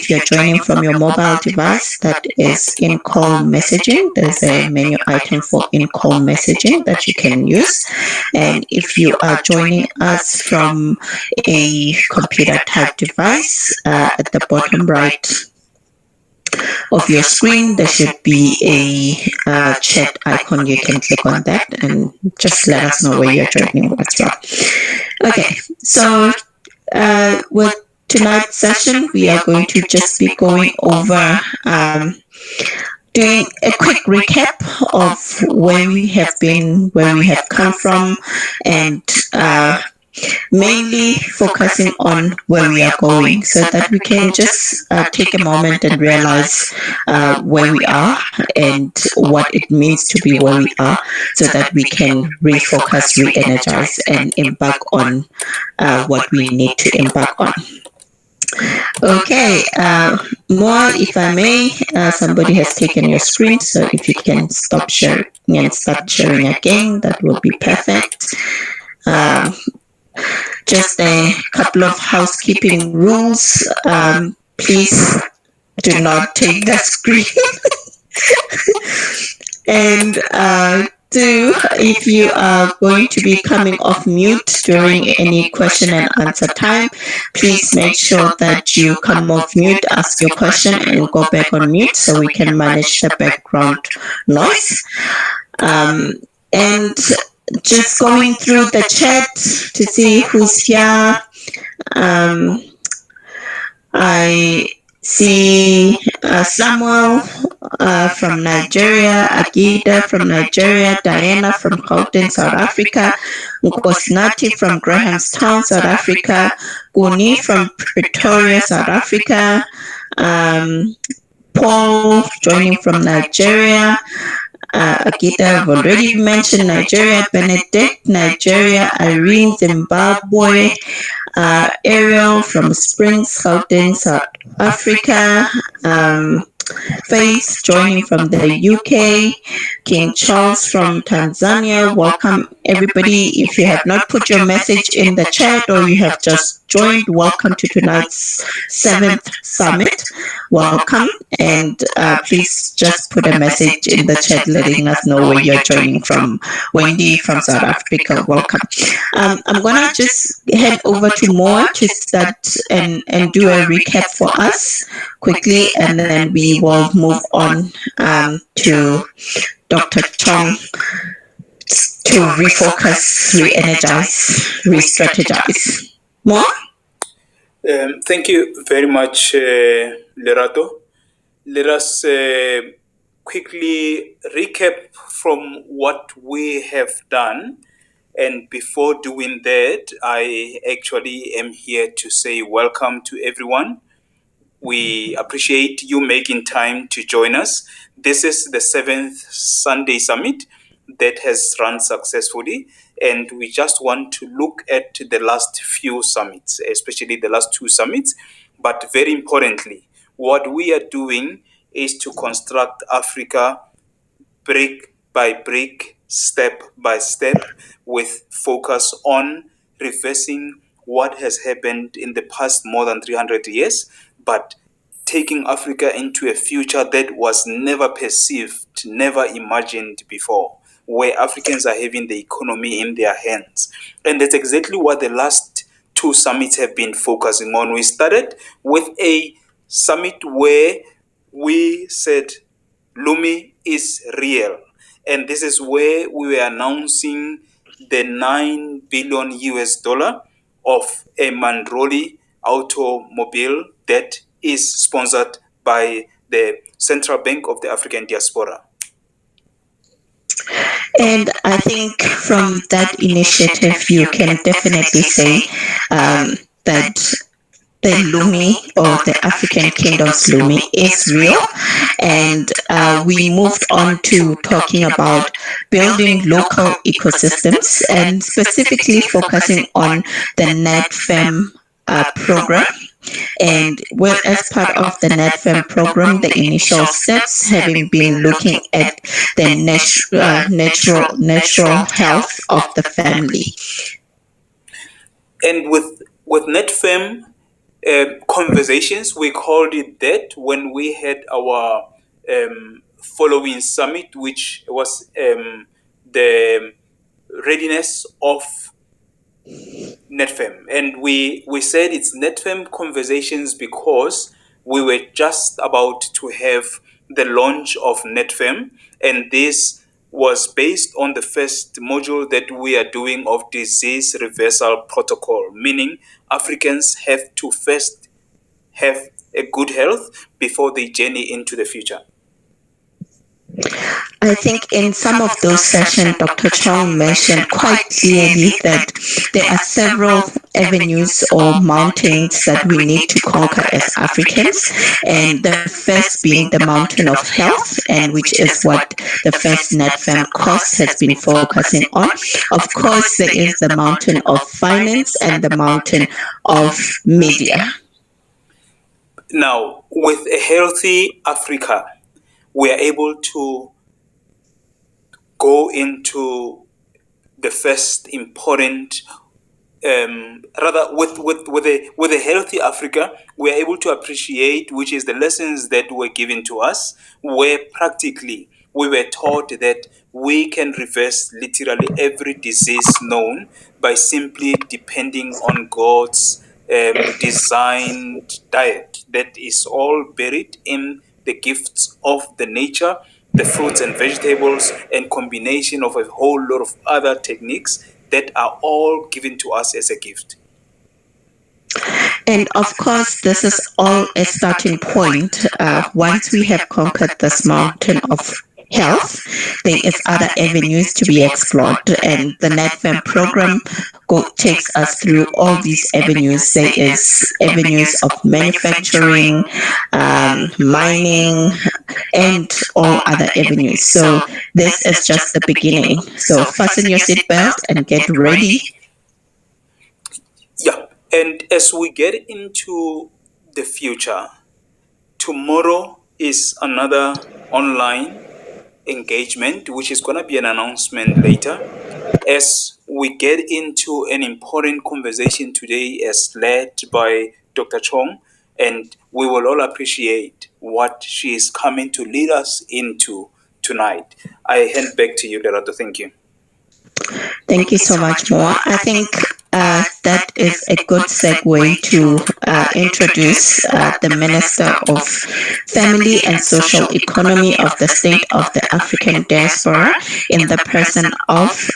if you're joining from your mobile device, that is in-call messaging. There's a menu item for in-call messaging that you can use. And if you are joining us from a computer-type device, at the bottom right of your screen, there should be a chat icon. You can click on that and just let us know where you're joining us from. Okay, so with tonight's session, we are going to just be going over doing a quick recap of where we have been, where we have come from, and mainly focusing on where we are going so that we can just take a moment and realize where we are and what it means to be where we are so that we can refocus, re-energize, and embark on what we need to embark on. Okay, more, if I may, somebody has taken your screen, so if you can stop sharing and start sharing again, that would be perfect. Just a couple of housekeeping rules. Please do not take the screen. And two, if you are going to be coming off mute during any question and answer time, please make sure that you come off mute, ask your question, and go back on mute so we can manage the background noise. And just going through the chat to see who's here. I see Samuel from Nigeria, Agida from Nigeria, Diana from Gauteng, South Africa, Nkosnati from Grahamstown, South Africa, Guni from Pretoria, South Africa, Paul joining from Nigeria, Akita, I've already mentioned Nigeria, Benedict, Nigeria, Irene, Zimbabwe, Ariel from Springs, Gauteng, South Africa, Faith joining from the UK, King Charles from Tanzania. Welcome everybody. If you have not put your message in the chat or you have just joined, welcome to tonight's 7th summit. Welcome, and please just put a message in the chat letting us know where you're joining from. Wendy from South Africa, welcome. I'm gonna just head over to Moa to start and do a recap for us quickly, and then we will move on to Dr. Chong to refocus, re-energize, re-strategize. More? Thank you very much, Lerato. Let us quickly recap from what we have done. And before doing that, I actually am here to say welcome to everyone. We appreciate you making time to join us. This is the 7th Sunday Summit that has run successfully, and we just want to look at the last few summits, especially the last 2 summits. But very importantly, what we are doing is to construct Africa brick by brick, step by step, with focus on reversing what has happened in the past more than 300 years, but taking Africa into a future that was never perceived, never imagined before, where Africans are having the economy in their hands. And that's exactly what the last 2 summits have been focusing on. We started with a summit where we said Lumi is real. And this is where we were announcing the $9 billion of a Manroli automobile that is sponsored by the Central Bank of the African Diaspora. And I think from that initiative, you can definitely say that the Lumi, or the African Kingdom's Lumi, is real. And we moved on to talking about building local ecosystems and specifically focusing on the NetFem program. And well, as part of the NetFem program, the initial steps having been looking at the natural health of the family. And with NetFem, conversations. We called it that when we had our following summit, which was the readiness of NetFem. And we said it's NetFem conversations because we were just about to have the launch of NetFem, and this was based on the first module that we are doing of disease reversal protocol, meaning Africans have to first have a good health before they journey into the future. I think in some of those sessions, Dr. Chong mentioned quite clearly that there are several avenues or mountains that we need to conquer as Africans, and the first being the mountain of health, and which is what the first NetFem course has been focusing on. Of course, there is the mountain of finance and the mountain of media. Now, with a healthy Africa, we are able to go into the first important with a healthy Africa, we are able to appreciate, which is the lessons that were given to us, where practically we were taught that we can reverse literally every disease known by simply depending on God's designed diet that is all buried in the gifts of the nature, the fruits and vegetables, and combination of a whole lot of other techniques that are all given to us as a gift. And of course, this is all a starting point. Once we have conquered this mountain of health, there is other avenues to be explored. And the NetFem program takes us through all these avenues. There is avenues of manufacturing, mining, and all other avenues. So this is just the beginning. So fasten your seatbelt and get ready. Yeah, and as we get into the future, tomorrow is another online engagement, which is going to be an announcement later, as we get into an important conversation today as led by Dr. Chong, and we will all appreciate what she is coming to lead us into tonight. I hand back to you, Lerato. Thank you. Thank you so much, Moa. I think that is a good segue to introduce the Minister of Family and Social Economy of the State of the African Diaspora in the person of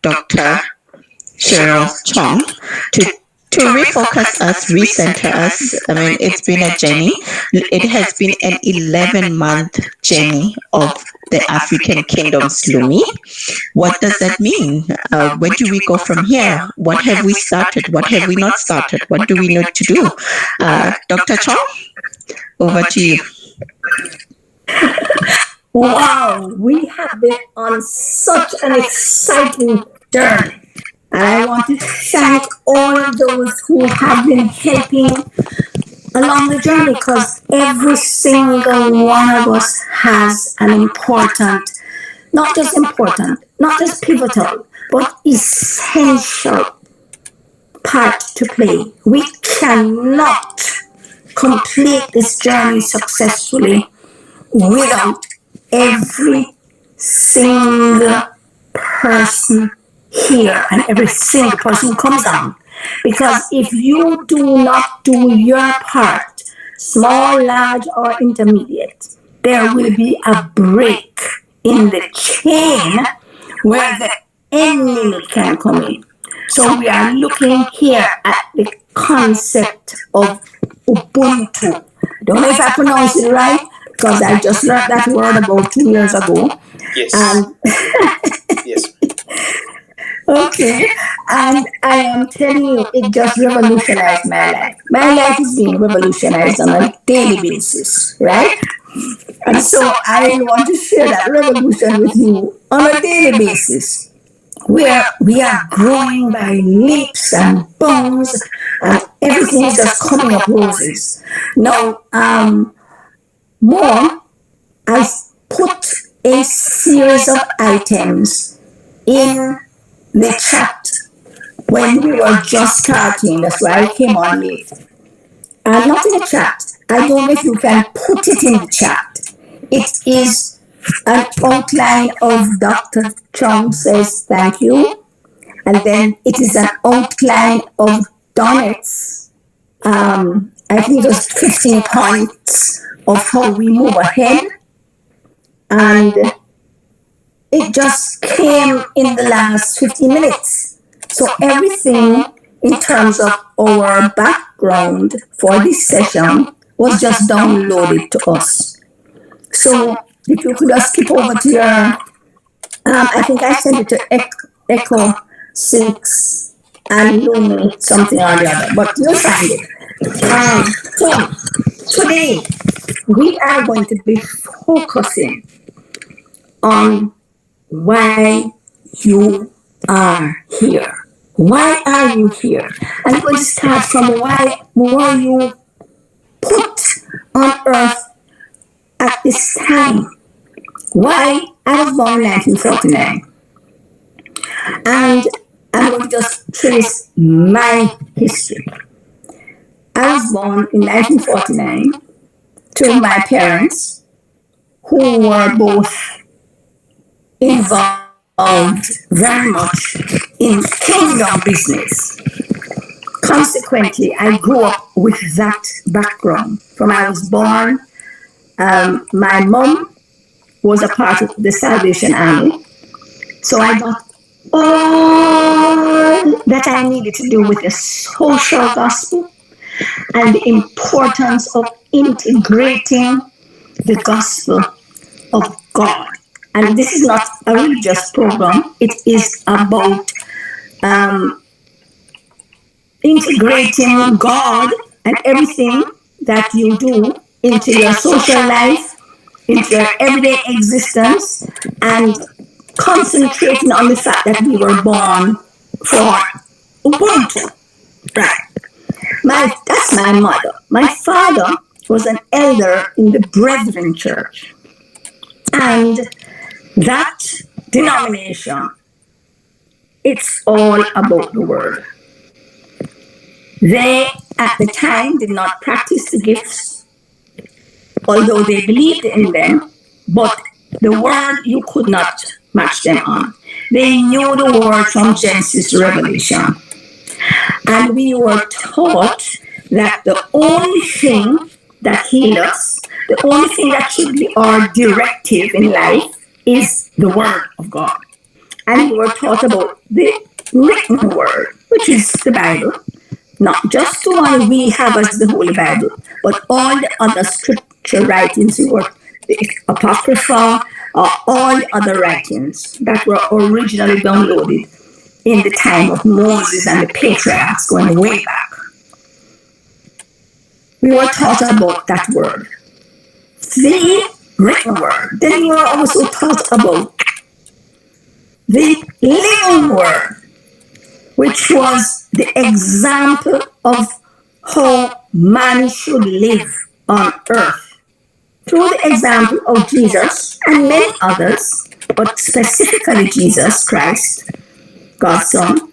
Dr. Cheryl Chong to refocus us, recenter us. I mean, it's been a journey. It has been an 11-month journey of the African Kingdoms, Lumi. What does that mean? Where do we go from here? What have we started? What have we not started? What do we need to do? Dr. Chong, over to you. Wow, we have been on such an exciting journey. And I want to thank all of those who have been helping along the journey, because every single one of us has an important, not just pivotal, but essential part to play. We cannot complete this journey successfully without every single person here and every single person who comes on. Because if you do not do your part, small, large, or intermediate, there will be a break in the chain where the enemy can come in. So we are looking here at the concept of Ubuntu. I don't know if I pronounce it right, because I just learned that word about 2 years ago. Yes. And yes. Okay, and I am telling you, it just revolutionized my life. My life is being revolutionized on a daily basis, right? And so I want to share that revolution with you on a daily basis, where we are growing by leaps and bounds, and everything is just coming up roses. Now, Mom has put a series of items in the chat when we were just starting. That's why I came on late. not in the chat. I don't know if you can put it in the chat. It is an outline of Dr. Chong says thank you, and then it is an outline of Donnett's. I think it was 15 points of how we move ahead, and it just came in the last 15 minutes. So everything in terms of our background for this session was just downloaded to us. So if you could just skip over to your, I think I sent it to Echo 6 and Lumi something or the other, but you'll find it. So today we are going to be focusing on why you are here. Why are you here? I'm going to start from why were you put on earth at this time? Why? I was born in 1949. And I'm going to just trace my history. I was born in 1949 to my parents who were both involved very much in kingdom business. Consequently, I grew up with that background. From I was born, my mom was a part of the Salvation Army. So I got all that I needed to do with the social gospel and the importance of integrating the gospel of God. And this is not a religious program, it is about integrating God and everything that you do into your social life, into your everyday existence, and concentrating on the fact that we were born for Ubuntu. Right. That's my mother. My father was an elder in the Brethren Church. And that denomination, it's all about the word. They, at the time, did not practice the gifts, although they believed in them, but the word you could not match them on. They knew the word from Genesis to Revelation. And we were taught that the only thing that heals us, the only thing that should be our directive in life is the word of God. And we were taught about the written word, which is the Bible, not just the one we have as the Holy Bible, but all the other scripture writings, the Apocrypha, all the other writings that were originally downloaded in the time of Moses and the patriarchs going way back. We were taught about that word, the written word. Then we were also taught about the living word, which was the example of how man should live on earth. Through the example of Jesus and many others, but specifically Jesus Christ, God's Son,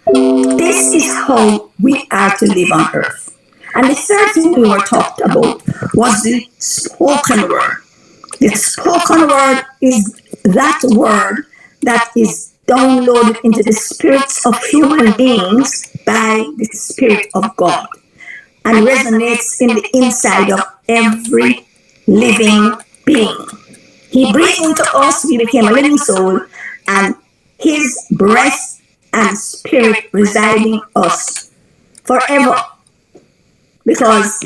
this is how we are to live on earth. And the third thing we were taught about was the spoken word. The spoken word is that word that is downloaded into the spirits of human beings by the Spirit of God and resonates in the inside of every living being. He breathed into us, we became a living soul, and his breath and spirit residing us forever. Because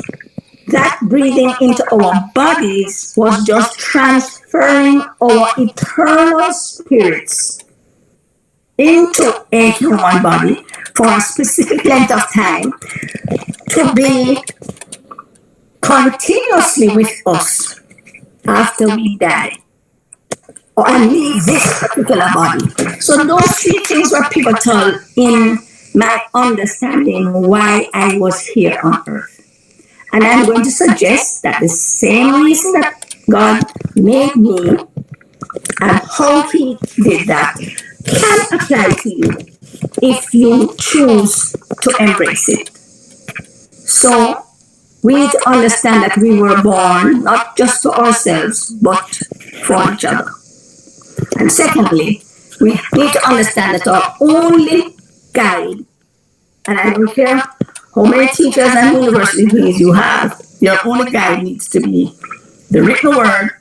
that breathing into our bodies was just transferring our eternal spirits into a human body for a specific length of time to be continuously with us after we die and leave this particular body. So those three things were pivotal in my understanding why I was here on earth. And I'm going to suggest that the same reason that God made me and how he did that can apply to you if you choose to embrace it. So we need to understand that we were born not just for ourselves, but for each other. And secondly, we need to understand that our only guide, and I don't care how many teachers and university degrees you have, your only guide needs to be the written word,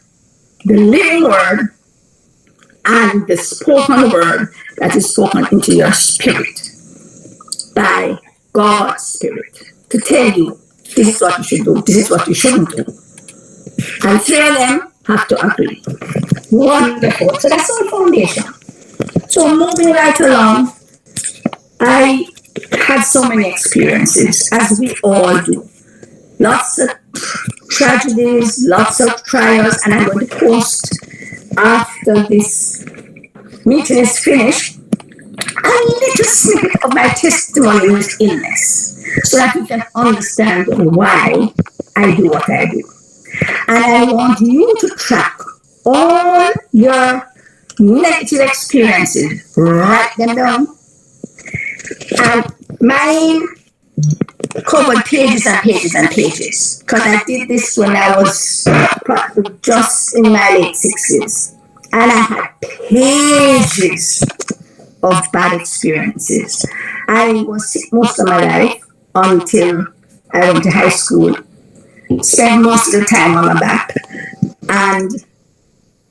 the living word, and the spoken word that is spoken into your spirit by God's Spirit to tell you this is what you should do, this is what you shouldn't do. And three of them have to agree. Wonderful. So that's our foundation. So moving right along, I had so many experiences, as we all do. Lots of tragedies, lots of trials, and I'm going to post after this meeting is finished a little snippet of my testimony with illness so that you can understand why I do what I do. And I want you to track all your negative experiences, write them down, and mine covered pages and pages and pages because I did this when I was probably just in my late 60s, and I had pages of bad experiences. I was sick most of my life until I went to high school, spent most of the time on my back, and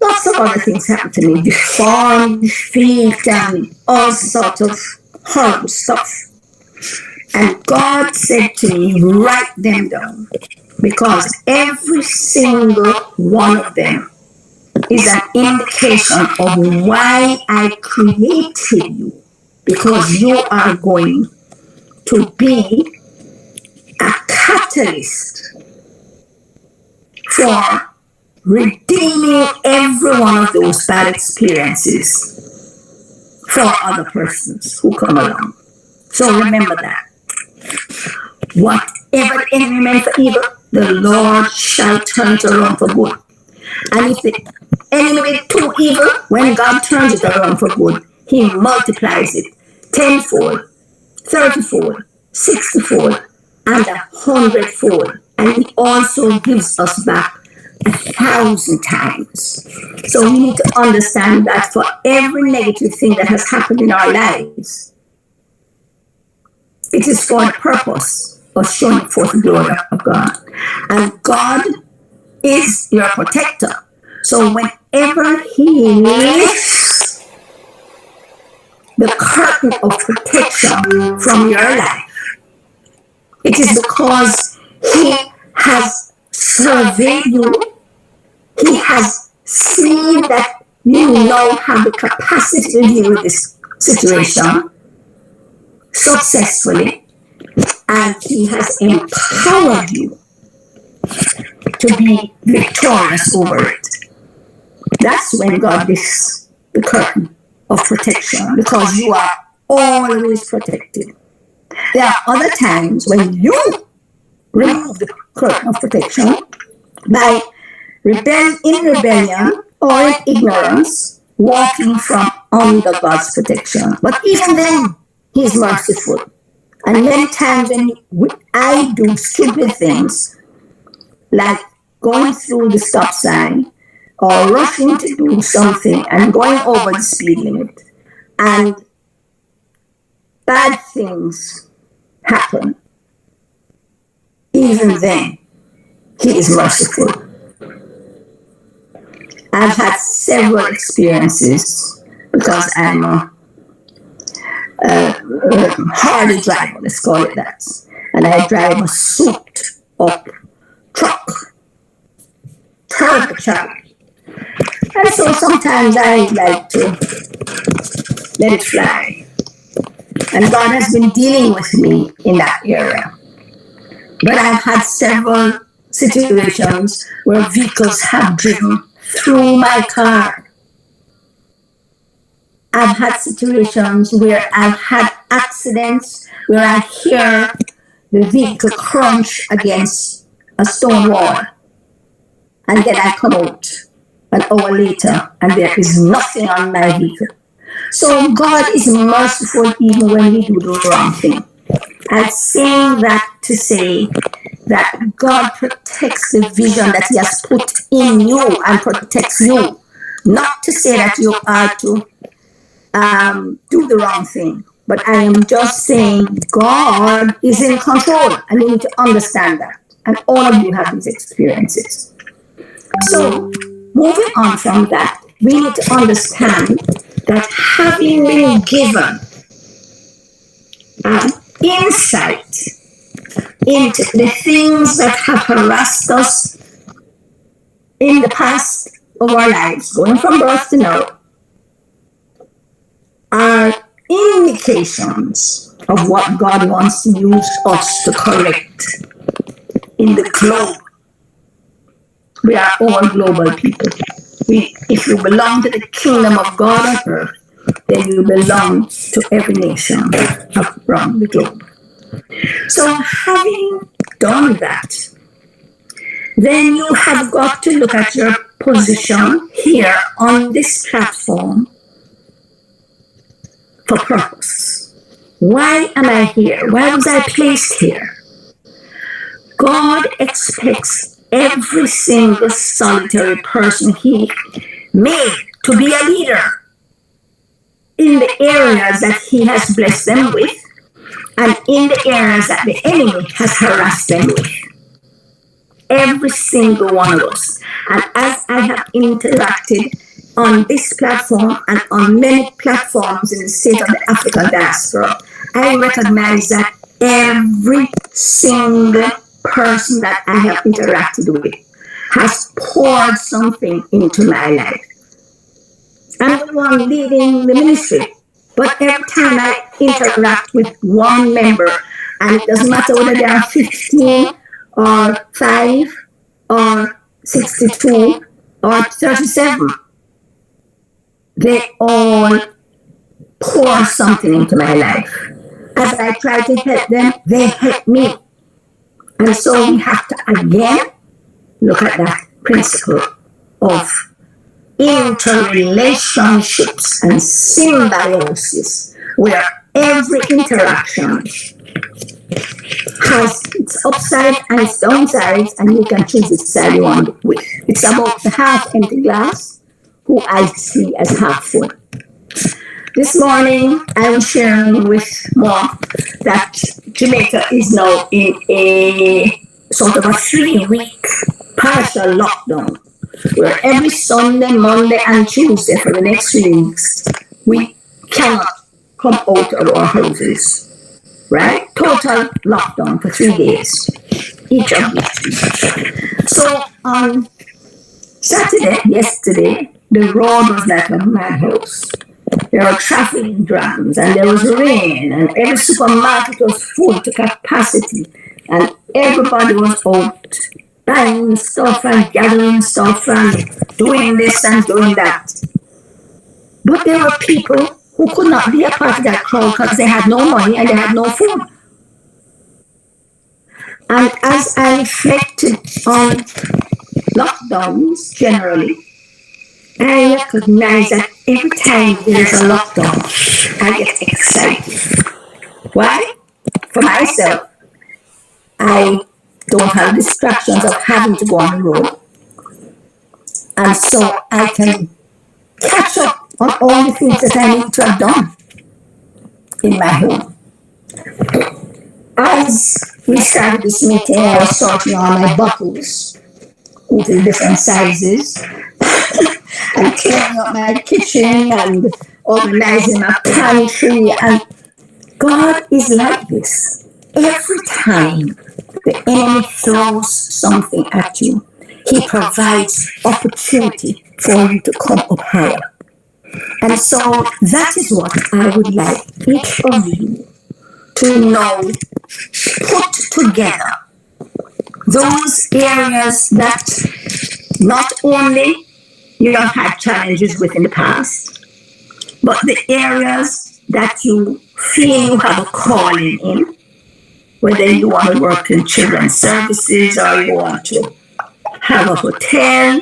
lots of other things happened to me, deformed feet and all sorts of horrible stuff. And God said to me, write them down, because every single one of them is an indication of why I created you, because you are going to be a catalyst for redeeming every one of those bad experiences for other persons who come along. So remember that. Whatever the enemy meant for evil, the Lord shall turn it around for good. And if the enemy meant too evil, when God turns it around for good, He multiplies it tenfold, 30-fold, 60-fold, and 100-fold. And He also gives us back 1,000 times. So we need to understand that for every negative thing that has happened in our lives, it is for the purpose of showing forth the glory of God. And God is your protector. So whenever He lifts the curtain of protection from your life, it is because He has surveyed you. He has seen that you now have the capacity to deal with this situation successfully, and He has empowered you to be victorious over it. That's when God lifts the curtain of protection, because you are always protected. There are other times when you remove the curtain of protection by rebellion or in ignorance, walking from under God's protection. But even then, He is merciful. And many times when I do stupid things, like going through the stop sign or rushing to do something and going over the speed limit, and bad things happen, even then, He is merciful. I've had several experiences because I'm a hardy driver, let's call it that. And I drive a souped up truck, turbocharged. And so sometimes I like to let it fly. And God has been dealing with me in that area. But I've had several situations where vehicles have driven through my car. I've had situations where I've had accidents where I hear the vehicle crunch against a stone wall. And then I come out an hour later and there is nothing on my vehicle. So God is merciful even when we do the wrong thing. I'm saying that to say that God protects the vision that He has put in you and protects you. Not to say that you are to do the wrong thing, but I am just saying God is in control, and you need to understand that. And all of you have these experiences. So, moving on from that, we need to understand that having been given an insight into the things that have harassed us in the past of our lives, going from birth to now, are indications of what God wants to use us to correct in the globe. We are all global people. If you belong to the kingdom of God on earth, then you belong to every nation around the globe. So, having done that, then you have got to look at your position here on this platform for purpose. Why am I here? Why was I placed here? God expects every single solitary person He made to be a leader in the areas that He has blessed them with and in the areas that the enemy has harassed them with. Every single one of us. And as I have interacted on this platform and on many platforms in the state of the African diaspora, I recognize that every single person that I have interacted with has poured something into my life. I'm the one leading the ministry, but every time I interact with one member, and it doesn't matter whether they are 15 or 5 or 62 or 37, they all pour something into my life. As I try to help them, they help me. And so we have to again look at that principle of interrelationships and symbiosis, where every interaction has its upside and its downsides, and you can choose which side you want with. It's about the half empty glass, who I see as half full. This morning, I was sharing with Mark that Jamaica is now in a sort of a 3-week partial lockdown, where every Sunday, Monday, and Tuesday for the next 3 weeks, we cannot come out of our houses. Right? Total lockdown for 3 days, each of these. So on Saturday, yesterday, the road was like a madhouse. There were traffic jams, and there was rain, and every supermarket was full to capacity, and everybody was out buying stuff and gathering stuff and doing this and doing that. But there were people who could not be a part of that crowd because they had no money and they had no food. And as I reflected on lockdowns generally, I recognize that every time there's a lockdown, I get excited. Why? For myself, I don't have distractions of having to go on the road. And so I can catch up on all the things that I need to have done in my home. As we started this meeting, I was sorting on my bottles into different sizes and cleaning up my kitchen and organizing my pantry. And God is like this. Every time the enemy throws something at you, He provides opportunity for you to come up higher. And so that is what I would like each of you to know, put together those areas that not only you have had challenges with in the past, but the areas that you feel you have a calling in, whether you want to work in children's services or you want to have a hotel,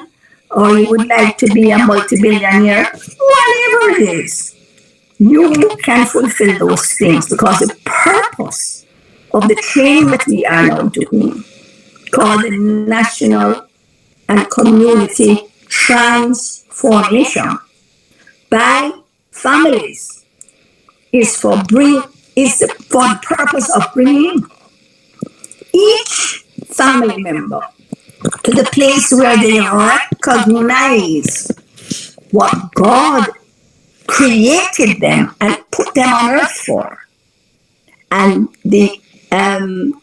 or you would like to be a multi-billionaire, whatever it is, you can fulfill those things, because the purpose of the training that we are now doing called the National and Community Transformation by families is for the purpose of bringing each family member to the place where they recognize what God created them and put them on earth for. And the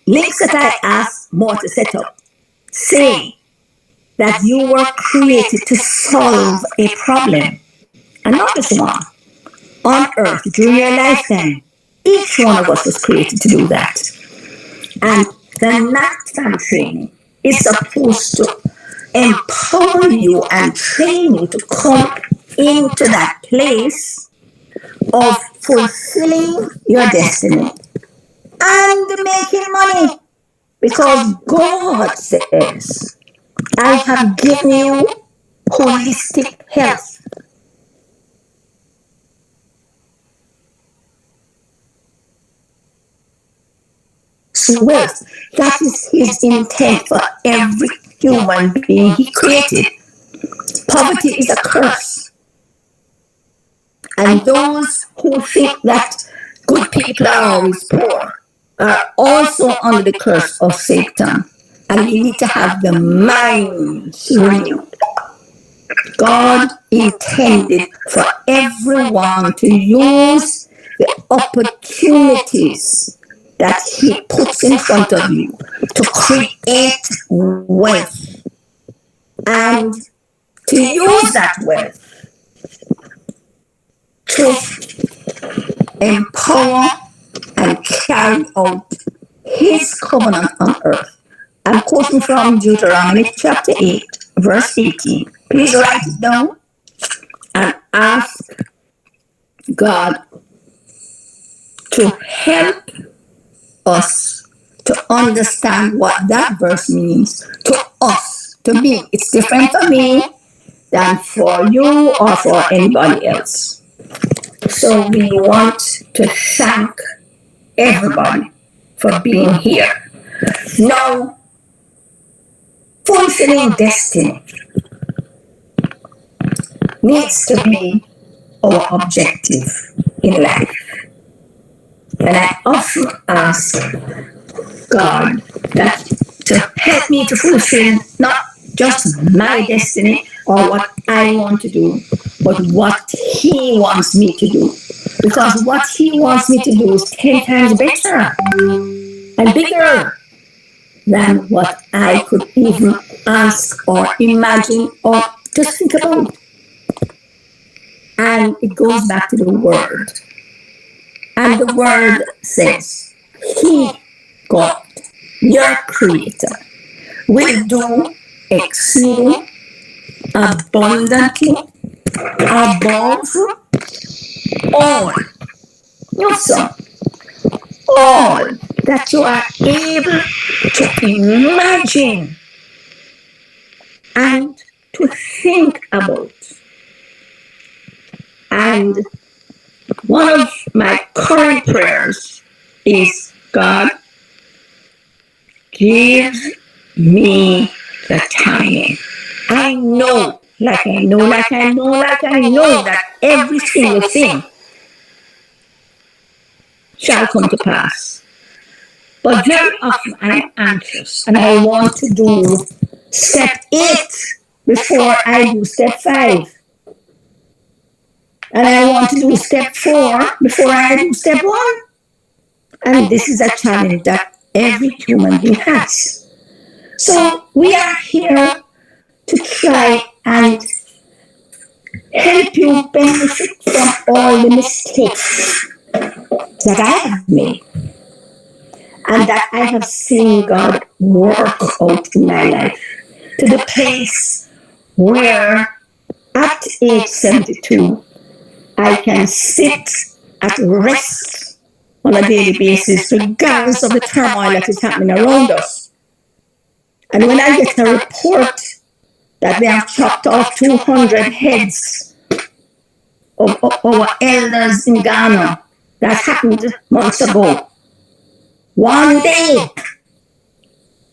links that I asked more to set up say that you were created to solve a problem, and not just one, on earth during your lifetime. Each one of us was created to do that. And the NATFAM training is supposed to empower you and train you to come into that place of fulfilling your destiny and making money. Because God says, I have given you holistic health. Wealth. That is his intent for every human being he created. Poverty is a curse. And those who think that good people are always poor are also under the curse of Satan. And we need to have the minds renewed. God intended for everyone to use the opportunities that he puts in front of you to create wealth and to use that wealth to empower and carry out his covenant on earth. I'm quoting from Deuteronomy chapter 8, verse 18. Please write it down and ask God to help us to understand what that verse means to us. To me, it's different for me than for you or for anybody else. So we want to thank everybody for being here. Now, fulfilling destiny needs to be our objective in life. And I often ask God that to help me to fulfill not just my destiny or what I want to do, but what he wants me to do. Because what he wants me to do is 10 times better and bigger than what I could even ask or imagine or just think about. And it goes back to the word. And the word says, he, God, your creator, will do exceeding abundantly above all, all that you are able to imagine and to think about. And one of my current prayers is, God, give me the timing. I know that every single thing shall come to pass. But very often I'm anxious and I want to do step 8 before I do step 5. And I want to do step 4 before I do step 1. And this is a challenge that every human being has. So we are here to try and help you benefit from all the mistakes that I have made and that I have seen God work out in my life to the place where at age 72 I can sit at rest on a daily basis regardless of the turmoil that is happening around us. And when I get a report that they have chopped off 200 heads of our elders in Ghana, that happened months ago. One day,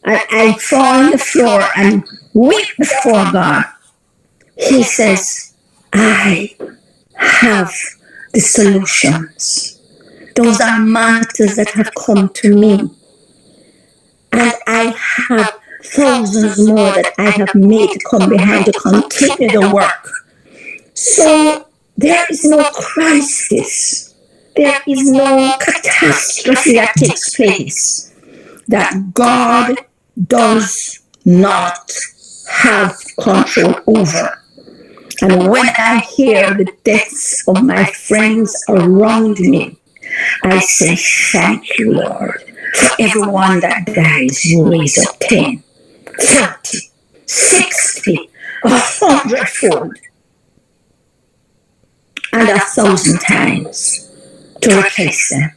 and I fall on the floor and weep before God, He says, I have the solutions. Those are matters that have come to me. And I have thousands more that I have made to come behind to continue the work. So there is no crisis. There is no catastrophe that takes place that God does not have control over. And when I hear the deaths of my friends around me, I say, thank you, Lord. For everyone that dies, you raise up 10, 30, 60, 100-fold, and 1,000 times to replace them.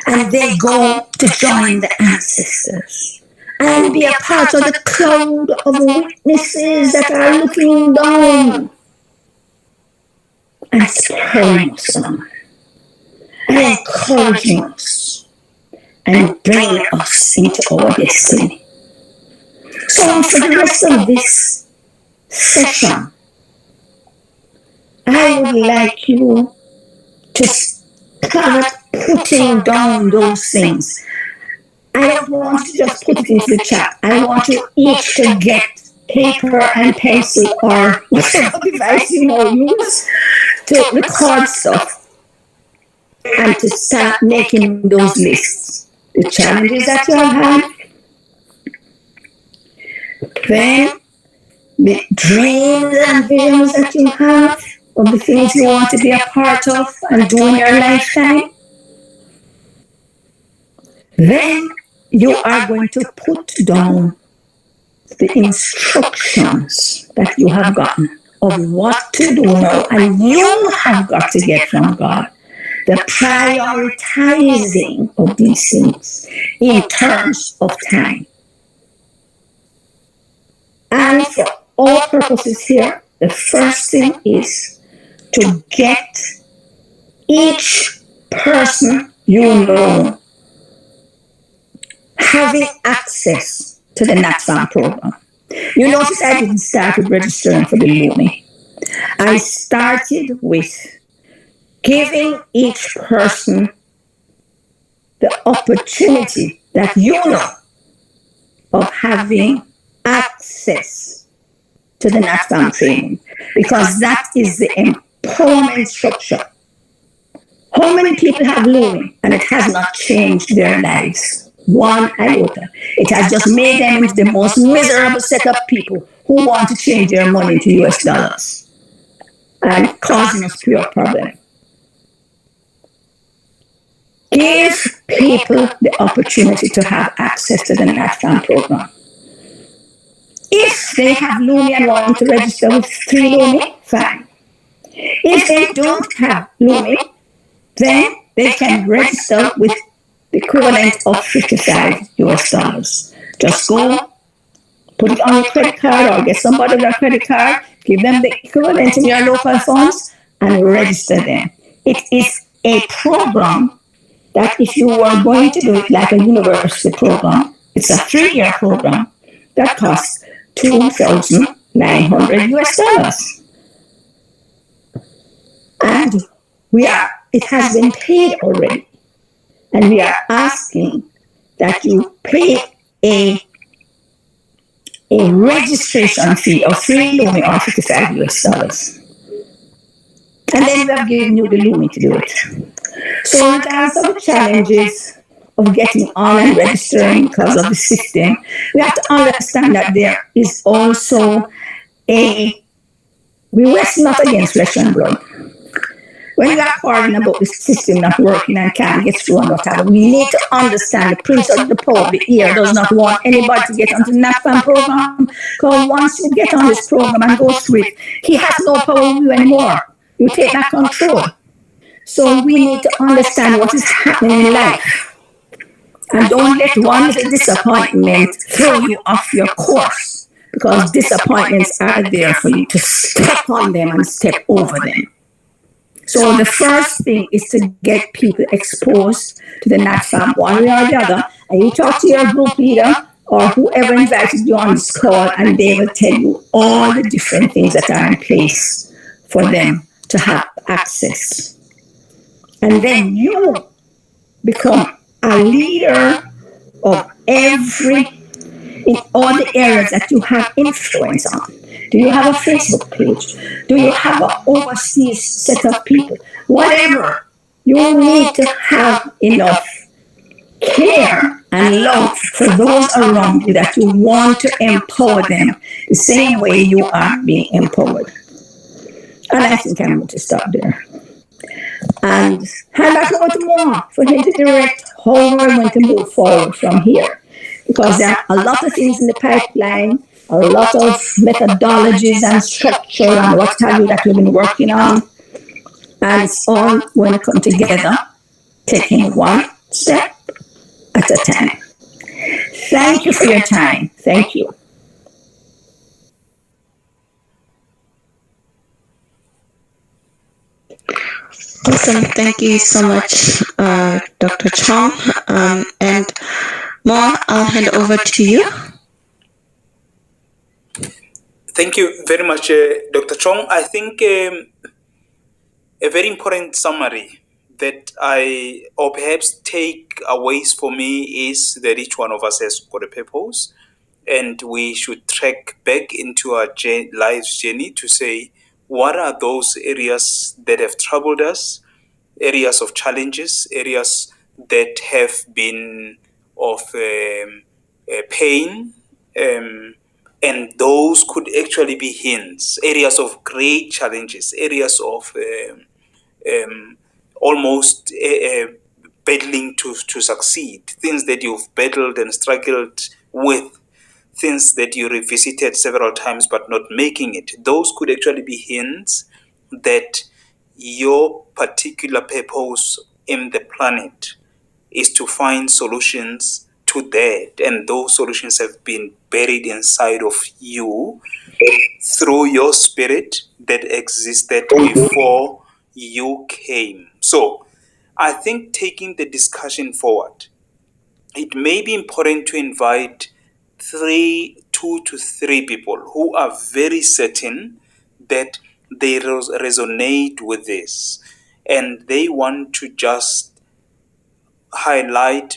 And they go to join the ancestors and be a part of the cloud of witnesses that are looking down and spurring us on and encouraging us and bringing us into our destiny. So for the rest of this session, I would like you to start putting down those things. I don't want to just put it into the chat. I want you each to get paper and pencil or whatever device you know use to record stuff and to start making those lists. The challenges that you have had, then the dreams and visions that you have of the things you want to be a part of and do in your lifetime. Then you are going to put down the instructions that you have gotten of what to do now, and you have got to get from God the prioritizing of these things in terms of time. And for all purposes here, the first thing is to get each person you know having access to the NatFam program. You notice I didn't start with registering for the LUMI. I started with giving each person the opportunity that you know of having access to the NatFam training, because that is the empowerment structure. How many people have LUMI and it has not changed their lives one iota? It has just made them into the most miserable set of people who want to change their money into US dollars and causing us pure problem. Give people the opportunity to have access to the NatFam program. If they have LUMI and want to register with 3 LUMI, fine. If they don't have LUMI, then they can register with the equivalent of 55 US dollars. Just go, put it on your credit card or get somebody with a credit card, give them the equivalent in your local funds and register them. It is a program that if you were going to do it like a university program, it's a 3-year program that costs $2,900 US dollars. And it has been paid already. And we are asking that you pay a registration fee of 3 LUMI or 55 US dollars. And then we have given you the LUMI to do it. So in terms of the challenges of getting on and registering because of the system, we have to understand that there is also we rest not against flesh and blood. When we are quarreling about the system not working and can't get through and whatever, we need to understand the prince of the power of the air does not want anybody to get onto the NatFam program, because once you get on this program and go through it, he has no power over you anymore. You take that control. So we need to understand what is happening in life. And don't let one little disappointment throw you off your course, because disappointments are there for you to step on them and step over them. So the first thing is to get people exposed to the NatFam one way or the other. And you talk to your group leader or whoever invited you on this call, and they will tell you all the different things that are in place for them to have access. And then you become a leader of in all the areas that you have influence on. Do you have a Facebook page? Do you have an overseas set of people? Whatever. You need to have enough care and love for those around you that you want to empower them the same way you are being empowered. And I think I'm going to stop there. And hand back over to Moore for him to direct how we're going to move forward from here. Because there are a lot of things in the pipeline, a lot of methodologies and structure and what have you that we've been working on. And it's all going to come together, taking one step at a time. Thank you for your time. Thank you. Awesome. Thank you so much, Dr. Chong. And Mo, I'll hand over to you. Thank you very much, Dr. Chong. I think a very important summary that or perhaps takeaways for me is that each one of us has got a purpose, and we should track back into our life's journey to say, what are those areas that have troubled us, areas of challenges, areas that have been of pain, and those could actually be hints, areas of great challenges, areas of almost battling to succeed, things that you've battled and struggled with, things that you revisited several times but not making it. Those could actually be hints that your particular purpose in the planet is to find solutions to that, and those solutions have been buried inside of you through your spirit that existed before you came. So I think, taking the discussion forward, it may be important to invite 2 to 3 people who are very certain that they resonate with this, and they want to just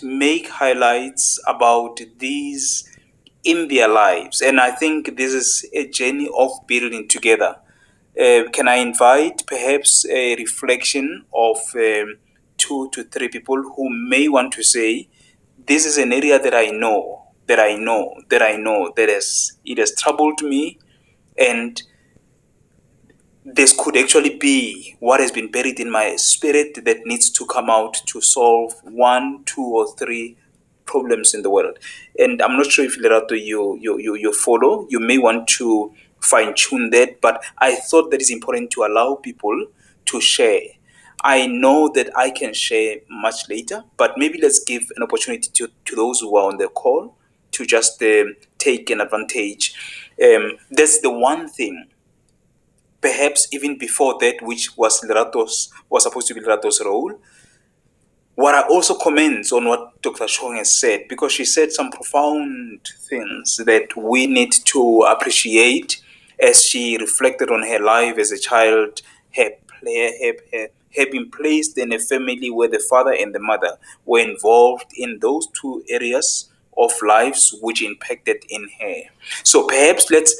make highlights about these in their lives. And I think this is a journey of building together. Can I invite perhaps a reflection of 2 to 3 people who may want to say, this is an area that it has troubled me, and this could actually be what has been buried in my spirit that needs to come out to solve 1, 2, or 3 problems in the world. And I'm not sure if, Lerato, you follow. You may want to fine-tune that, but I thought that it's important to allow people to share. I know that I can share much later, but maybe let's give an opportunity to those who are on the call to just take an advantage. That's the one thing, perhaps even before that, which was supposed to be Lerato's role. What I also comment on what Dr. Chong has said, because she said some profound things that we need to appreciate as she reflected on her life as a child, her been placed in a family where the father and the mother were involved in those 2 areas of lives which impacted in her. So perhaps let's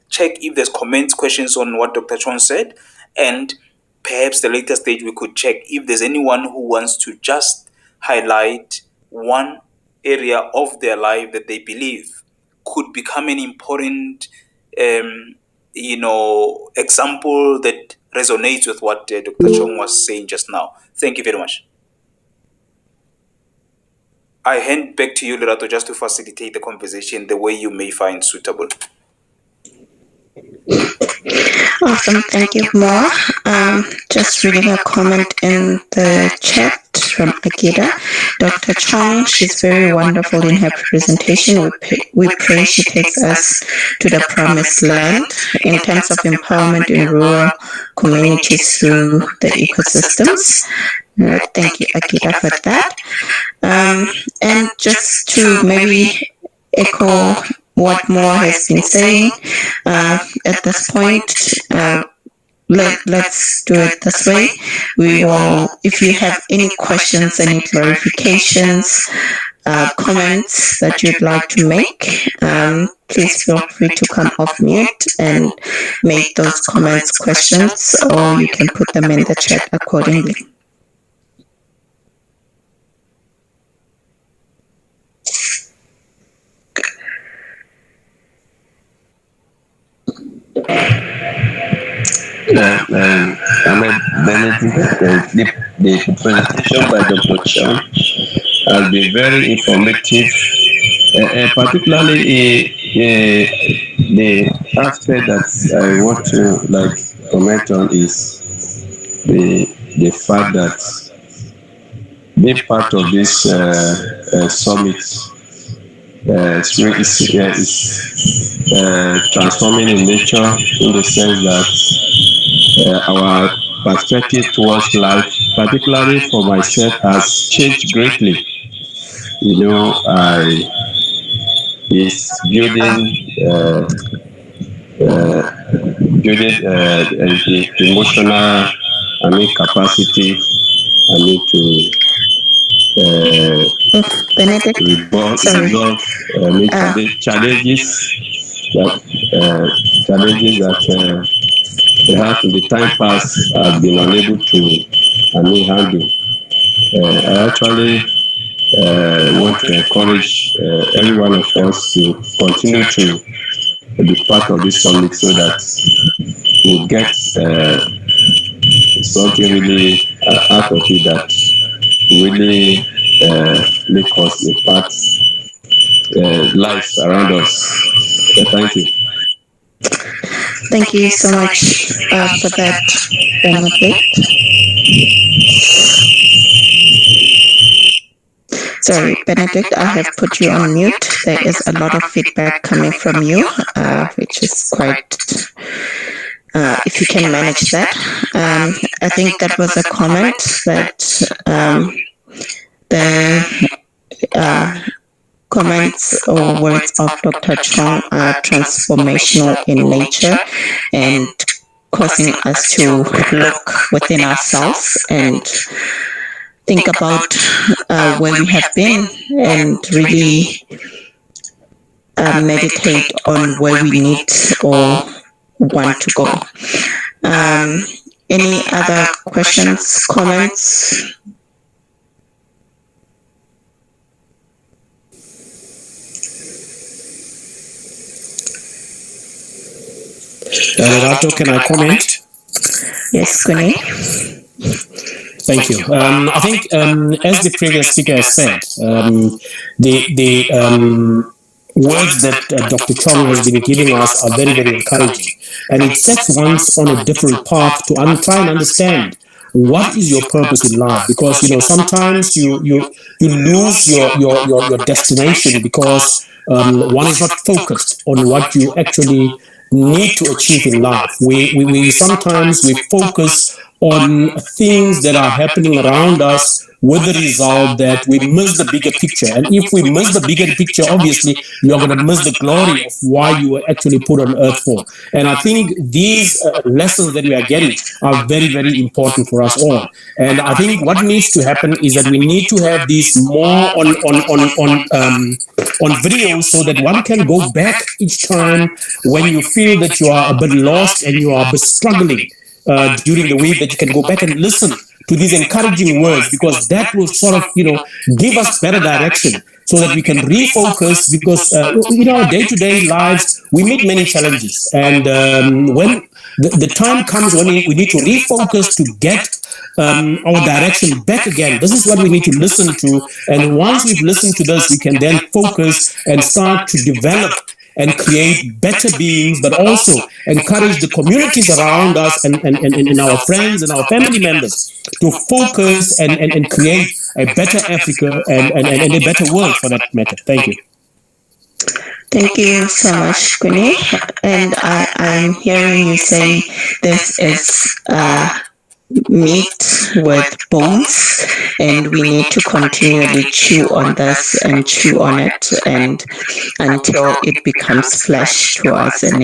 check if there's comments, questions on what Dr. Chong said, and perhaps the later stage we could check if there's anyone who wants to just highlight one area of their life that they believe could become an important example that resonates with what Dr. Chong was saying just now. Thank you very much. I hand back to you, Lerato, just to facilitate the conversation the way you may find suitable. Awesome. Thank you, Mo. Just reading a comment in the chat from Akira. Dr. Chong, she's very wonderful in her presentation. We pray she takes us to the promised land in terms of empowerment in rural communities through the ecosystems. Thank you, Akira, for that. And just to maybe echo what Moore has been saying at this point. Let's do it this way. We will, if you have any questions, any clarifications, comments that you'd like to make, please feel free to come off mute and make those comments questions, or you can put them in the chat accordingly. Ahmed Benedict, the presentation by Dr. Chan has been very informative, particularly the aspect that I want to comment on is the fact that being part of this summit is transforming in nature, in the sense that our perspective towards life, particularly for myself, has changed greatly. Is building the emotional, capacity, to Benedict, resolve the challenges that perhaps in the time past have been unable to handle. I actually want to encourage every one of us to continue to be part of this summit, so that we get something really out of it that really make us impact lives around us. Thank you. Thank you so much for that, Benedict. Sorry, Benedict, I have put you on mute. There is a lot of feedback coming from you, which is quite, if you can manage that. I think that was a comment that the comments or words of Dr. Chong are transformational in nature and causing us to look within ourselves and think about where we have been and really meditate on where we need or want to go. Any other questions, comments? Rato, can I comment? Yes, Kuni. Thank you. I think, as the previous speaker has said, the words that Dr. Chong has been giving us are very, very encouraging. And it sets one on a different path to try and understand what is your purpose in life. Because, sometimes you lose your destination because one is not focused on what you actually need to achieve in life. We sometimes focus on things that are happening around us, with the result that we miss the bigger picture. And if we miss the bigger picture, obviously you're going to miss the glory of why you were actually put on earth for. And I think these lessons that we are getting are very, very important for us all. And I think what needs to happen is that we need to have these more on video, so that one can go back each time when you feel that you are a bit lost and you are a bit struggling during the week, that you can go back and listen to these encouraging words, because that will sort of, give us better direction, so that we can refocus. Because in our day-to-day lives, we meet many challenges, and when the time comes when we need to refocus to get our direction back again, this is what we need to listen to. And once we've listened to this, we can then focus and start to develop and create better beings, but also encourage the communities around us and our friends and our family members to focus and create a better Africa and a better world, for that matter. Thank you. Thank you so much, Kuni. And I'm hearing you say this is meat with bones, and we need to continually chew on this and chew on it, and until it becomes flesh to us, and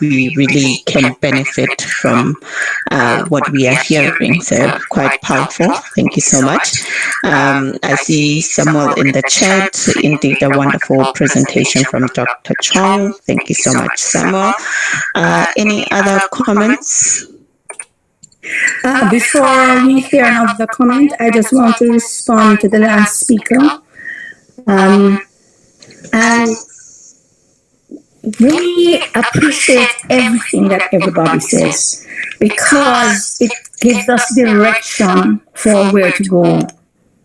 we really can benefit from what we are hearing. So quite powerful. Thank you so much. I see Samuel in the chat. Indeed, a wonderful presentation from Dr. Chong. Thank you so much, Samuel. Any other comments? Before we hear another comment, I just want to respond to the last speaker. And really appreciate everything that everybody says, because it gives us direction for where to go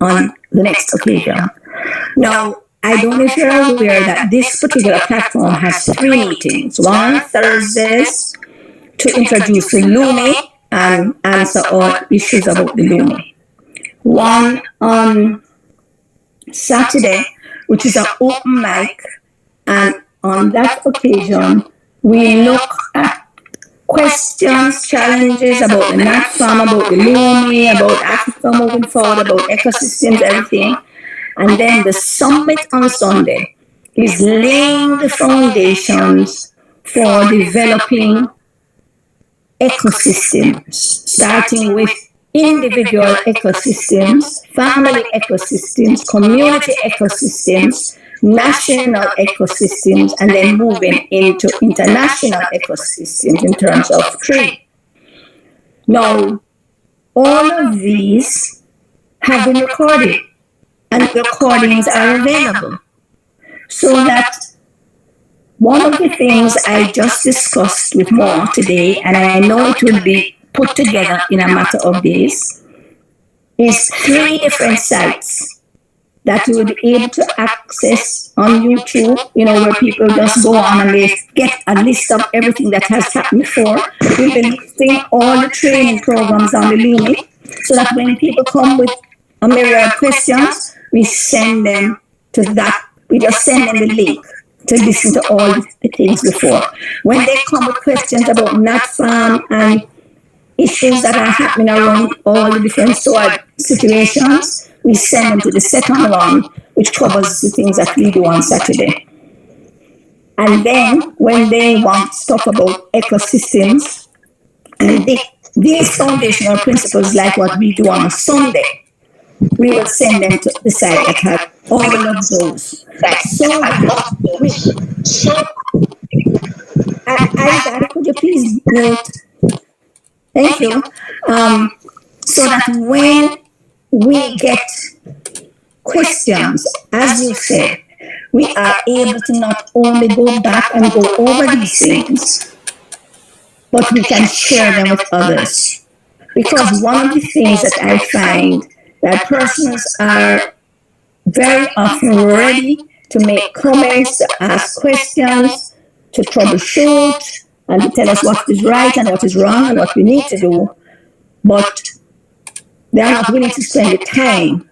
on the next occasion. Now, I don't know if you're aware that this particular platform has 3 meetings. One Thursdays to introduce the Lumi and answer all issues about the Lumi. One on Saturday, which is an open mic, and on that occasion, we look at questions, challenges about the NatFam, about the Lumi, about Africa moving forward, about ecosystems, everything. And then the summit on Sunday is laying the foundations for developing ecosystems, starting with individual ecosystems, family ecosystems, community ecosystems, national ecosystems, and then moving into international ecosystems in terms of trade. Now, all of these have been recorded, and the recordings are available, so that one of the things I just discussed with Mo today, and I know it will be put together in a matter of days, is 3 different sites that you will be able to access on YouTube, where people just go on and they get a list of everything that has happened before. We've been listing all the training programs on the Lumi, so that when people come with a myriad of questions, we send them to that. We just send them the link to listen to all the things before. When they come with questions about NatFam and issues that are happening around all the different sword situations, we send them to the second one, which covers the things that we do on Saturday. And then when they want stuff about ecosystems and these foundational principles, like what we do on a Sunday, we will send them to the site that has all of those. Isaac, could you please note? Thank you. So that when we get questions, as you said, we are able to not only go back and go over these things, but we can share them with others. Because one of the things that I find that persons are very often ready to make comments, to ask questions, to troubleshoot, and to tell us what is right and what is wrong and what we need to do, but they are not willing to spend the time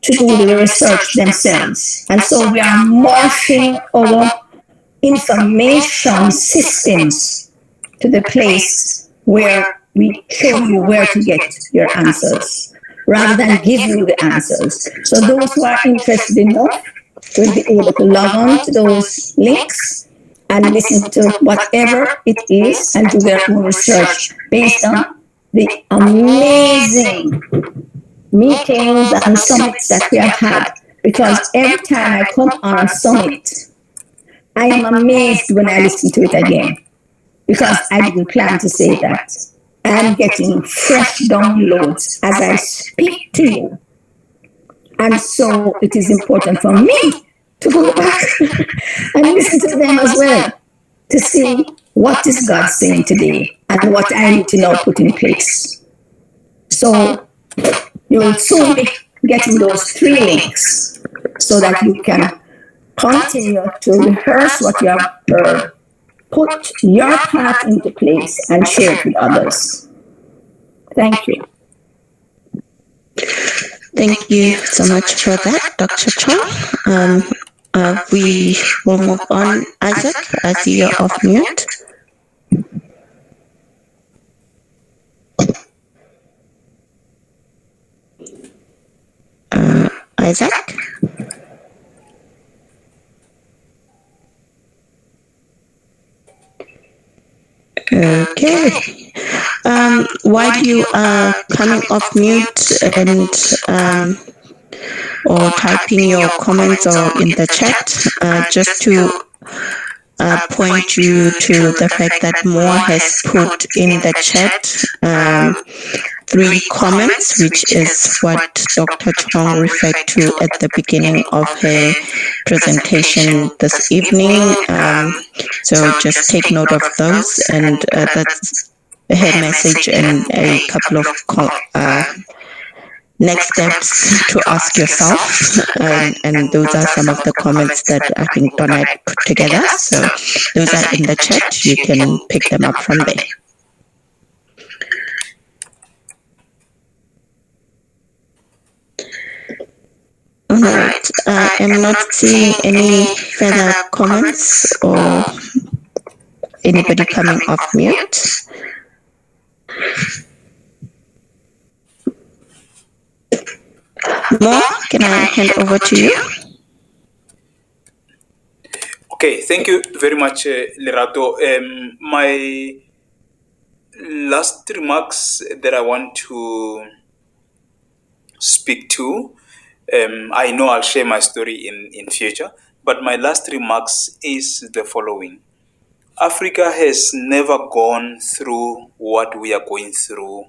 to do the research themselves. And so we are morphing our information systems to the place where we show you where to get your answers, rather than give you the answers. So those who are interested enough will be able to log on to those links and listen to whatever it is and do their own research based on the amazing meetings and summits that we have had. Because every time I come on a summit, I am amazed when I listen to it again, because I didn't plan to say that. I'm getting fresh downloads as I speak to you. And so it is important for me to go back and listen to them as well, to see what is God saying today and what I need to now put in place. So you will soon be getting those 3 links so that you can continue to rehearse what you have heard, put your part into place, and share it with others. Thank you. Thank you so much for that, Dr. Chong. We will move on. Isaac, I see you're off mute. Isaac? Okay. While you are coming off mute and or typing your comments or in the chat, just to point you to the fact that Moore has put in the chat 3 comments, which is what Dr. Chong referred to at the beginning of her presentation this evening. So just take note of those, and that's her message and a couple of next steps to ask yourself. And those are some of the comments that I think Donna had put together. So those are in the chat. You can pick them up from there. All right. I am not seeing any further comments or anybody coming off mute. Mo, can I hand over to you? Okay, thank you very much, Lerato. My last remarks that I want to speak to, I know I'll share my story in future, but my last remarks is the following. Africa has never gone through what we are going through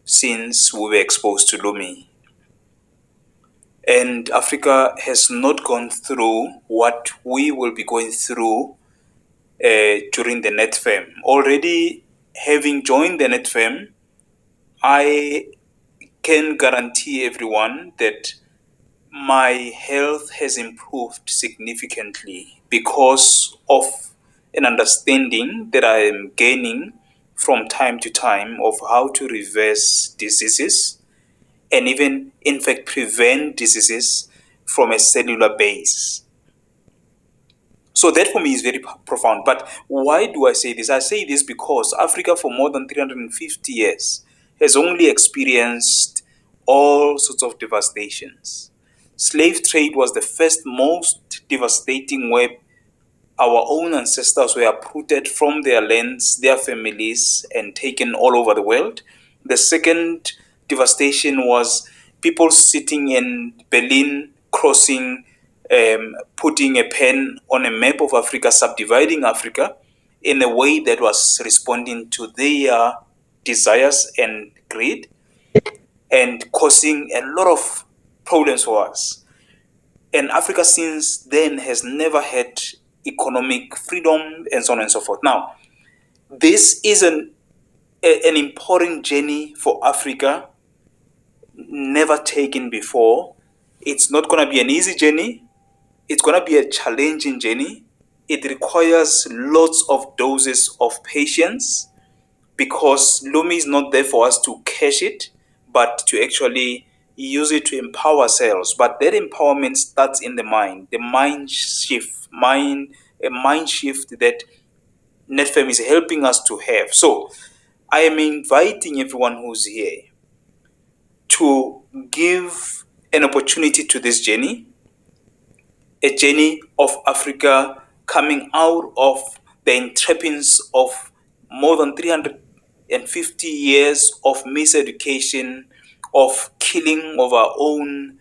since we were exposed to Lumi. And Africa has not gone through what we will be going through during the NetFem. Already having joined the NetFem, I can guarantee everyone that my health has improved significantly because of an understanding that I am gaining from time to time of how to reverse diseases and even, in fact, prevent diseases from a cellular base. So that for me is very profound. But why do I say this? I say this because Africa for more than 350 years has only experienced all sorts of devastations. Slave trade was the first most devastating where our own ancestors were uprooted from their lands, their families, and taken all over the world. The second devastation was people sitting in Berlin, crossing, putting a pen on a map of Africa, subdividing Africa in a way that was responding to their desires and greed and causing a lot of problems for us. And Africa since then has never had economic freedom and so on and so forth. Now, this is an important journey for Africa, never taken before. It's not going to be an easy journey. It's going to be a challenging journey. It requires lots of doses of patience because Lumi is not there for us to cash it, but to actually use it to empower ourselves. But that empowerment starts in the mind a mind shift that NetFem is helping us to have. So I am inviting everyone who's here to give an opportunity to this journey, a journey of Africa coming out of the trappings of more than 350 years of miseducation, of killing of our own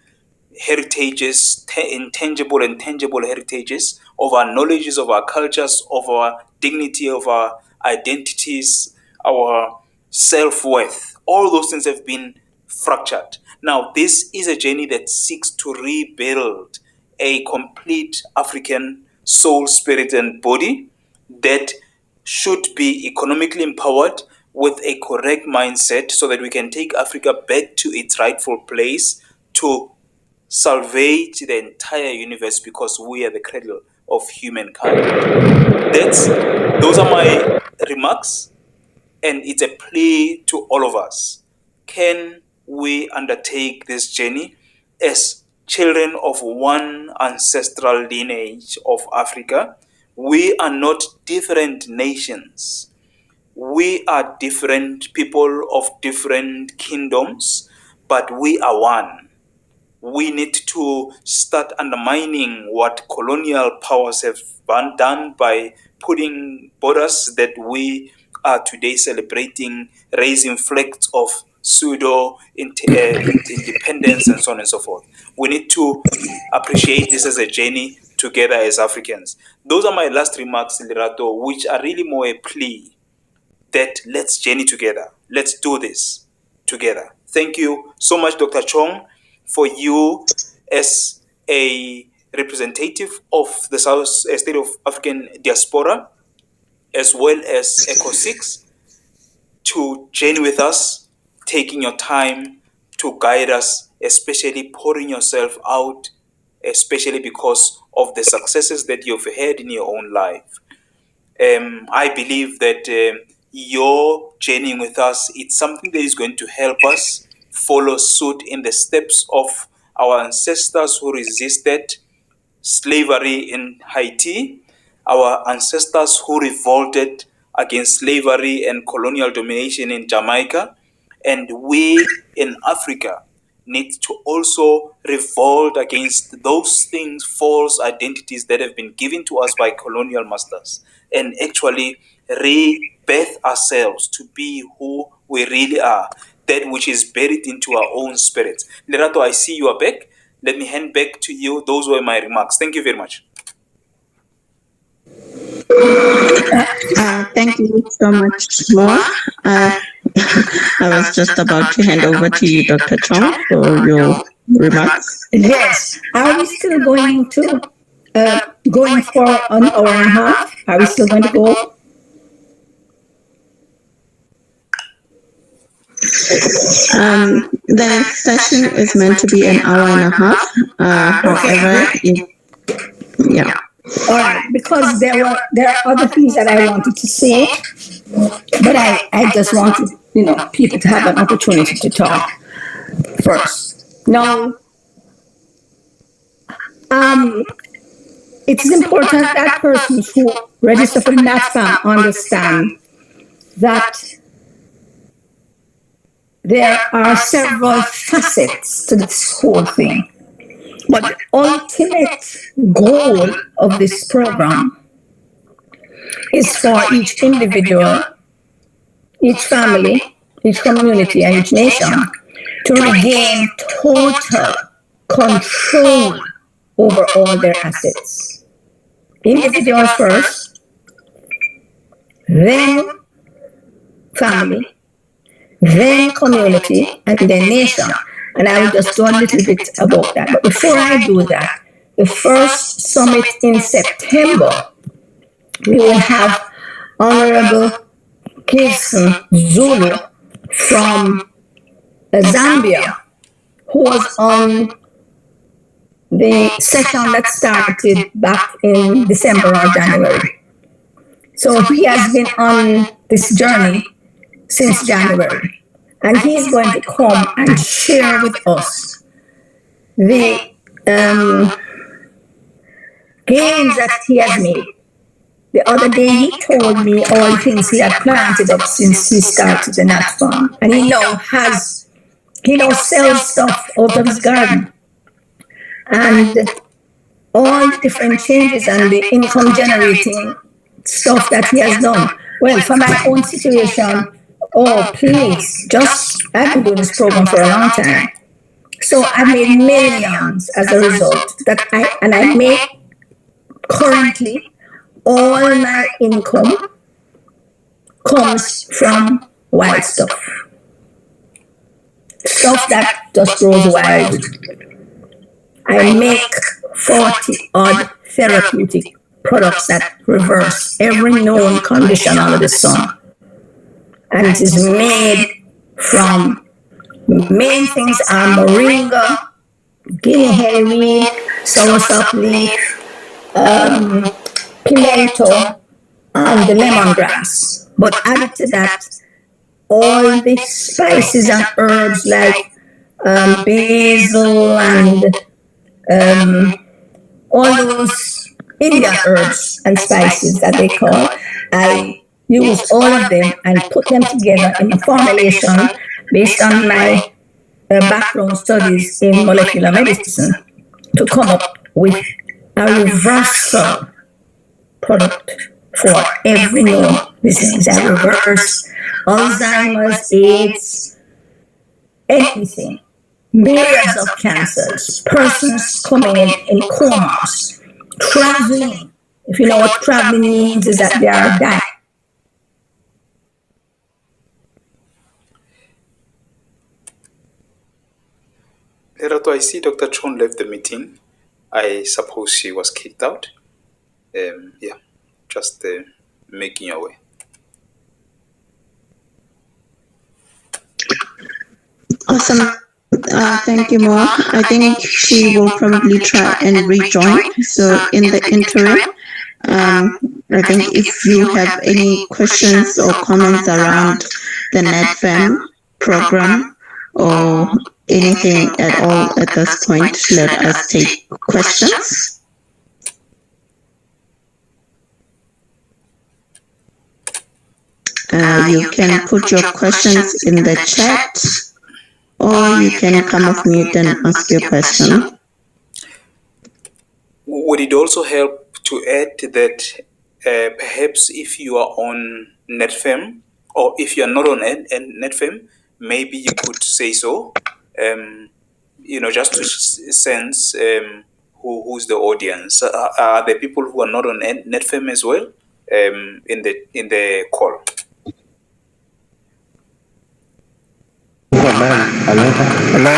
heritages, intangible and tangible heritages, of our knowledges, of our cultures, of our dignity, of our identities, our self-worth. All those things have been fractured. Now, this is a journey that seeks to rebuild a complete African soul, spirit, and body that should be economically empowered with a correct mindset so that we can take Africa back to its rightful place to salvage the entire universe because we are the cradle of humankind. Those are my remarks, and it's a plea to all of us. Can we undertake this journey as children of one ancestral lineage of Africa? We are not different nations. We are different people of different kingdoms, but we are one. We need to start undermining what colonial powers have done by putting borders that we are today celebrating, raising flags of pseudo independence and so on and so forth. We need to appreciate this as a journey together as Africans. Those are my last remarks, Lerato, which are really more a plea that let's journey together. Let's do this together. Thank you so much, Dr. Chong, for you as a representative of the South State of African diaspora, as well as ECO6, to journey with us, taking your time to guide us, especially pouring yourself out, especially because of the successes that you've had in your own life. I believe that your journey with us, it's something that is going to help us follow suit in the steps of our ancestors who resisted slavery in Haiti, our ancestors who revolted against slavery and colonial domination in Jamaica, and we in Africa need to also revolt against those things, false identities that have been given to us by colonial masters, and actually rebirth ourselves to be who we really are, that which is buried into our own spirits. Lerato, I see you are back. Let me hand back to you. Those were my remarks. Thank you very much. Thank you so much, Moa. I was just about to hand over to you, Dr. Chong, for your remarks. Yes. Are we still going to going for an hour and a half? Are we still going to go? The session is meant to be an hour and a half. However, yeah. All right, because there are other things that I wanted to say, but I just wanted people to have an opportunity to talk first. Now, it's important that persons who register for the NatFam understand that there are several facets to this whole thing. But the ultimate goal of this program is for each individual, each family, each community, and each nation to regain total control over all their assets. Individual first, then family, then community, and then nation. And I will just do a little bit about that. But before I do that, the first summit in September, we will have Honorable Gibson Zulu from Zambia, who was on the session that started back in December or January. So he has been on this journey since January. And he's going to come and share with us the gains that he has made. The other day he told me all the things he had planted up since he started the NatFam. And he now sells stuff out of his garden. And all the different changes and the income generating stuff that he has done. Well, for my own situation, oh, please, I've been doing this program for a long time. So I've made millions as a result I make currently all my income comes from wild stuff. Stuff that just grows wild. I make 40 odd therapeutic products that reverse every known condition under the sun. And it is made from main things are moringa, guinea henny weed, soursop leaf, pimento, and the lemongrass. But added to that, all the spices and herbs like basil and all those Indian herbs and spices that they call, I use all of them and put them together in a formulation based on my background studies in molecular medicine to come up with a reversal product for every known disease. A reverse Alzheimer's, AIDS, anything. Myriads of cancers, persons coming in comas, traveling. If you know what traveling means, is that they are dying. Lerato, I see Dr. Chon left the meeting. I suppose she was kicked out. Yeah, just making your way. Awesome. Thank you, Mo. I think she will probably try and rejoin. So in the interim, I think if you have any questions or comments around the NetFem program or anything at all at this point, let us take questions. You can put your questions in the chat, or you can come off mute and ask your question. Would it also help to add that perhaps if you are on NetFem, or if you are not on NetFem, maybe you could say so, just to sense who's the audience. Are there people who are not on NetFem as well in the call? Hello?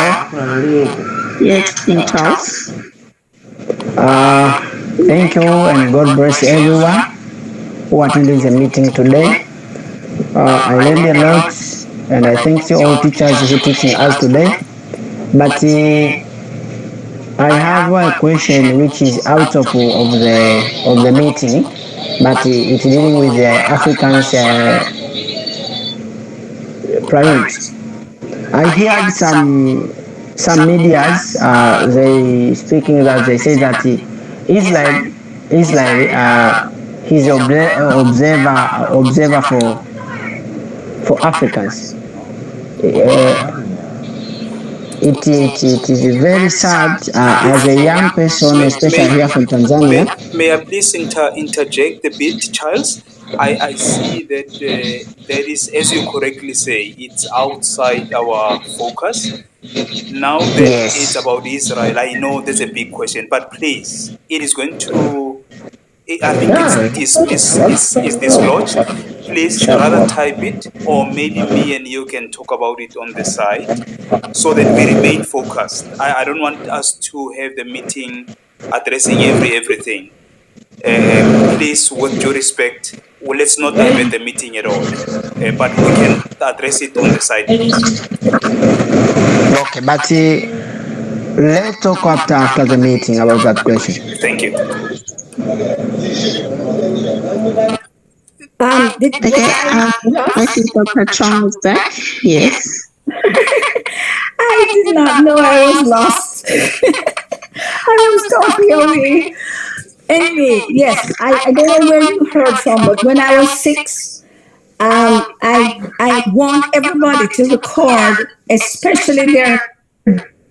Yes, King Charles. Thank you and God bless everyone who attended the meeting today. I learned a lot and I thank you all teachers who teaching us today. But I have a question which is out of the meeting, but it's dealing with the Africans' priorities. I heard some medias they speaking that they say that Israel he's observer for Africans. It is very sad as a young person, especially here from Tanzania. May I please interject a bit, Charles? I see that there is, as you correctly say, it's outside our focus. Now that it's about Israel, I know there's a big question, but please, it is going to, I think it's dislodged. Please rather type it, or maybe me and you can talk about it on the side so that we remain focused. I don't want us to have the meeting addressing everything. Please, with due respect, let's not divert the meeting at all. But we can address it on the side. Okay, but let's talk after the meeting about that question. Thank you. I think Dr. Chong is back. Yes. I did not know I was lost. I was talking away. Anyway, yes, I don't know where you heard from, but when I was 6, I want everybody to record, especially their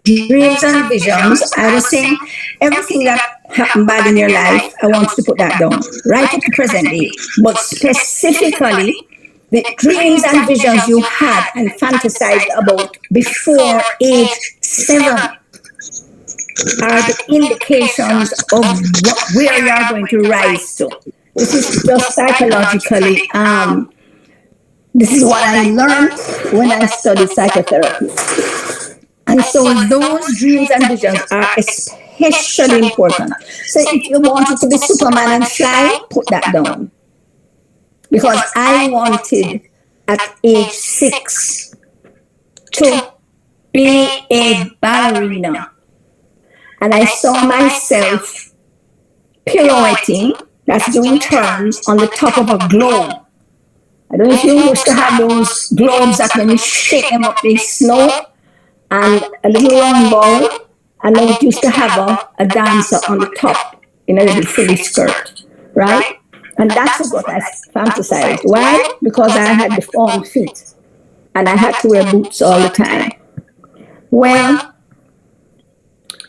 dreams and visions. I was saying everything that happened bad in your life, I want you to put that down, right up to present day. But specifically, the dreams and visions you had and fantasized about before age 7 are the indications of where you are going to rise to. This is just psychologically, this is what I learned when I studied psychotherapy. And so those dreams and visions are especially important. So if you wanted to be Superman and fly, put that down. Because I wanted at age 6 to be a ballerina. And I saw myself pirouetting, that's doing turns on the top of a globe. I don't know if you used to have those globes that when you shake them up, they slow, and a little round ball, and then it used to have a dancer on the top in a little frilly skirt, right? And that's what I fantasized. Why? Because I had deformed feet, and I had to wear boots all the time. Well,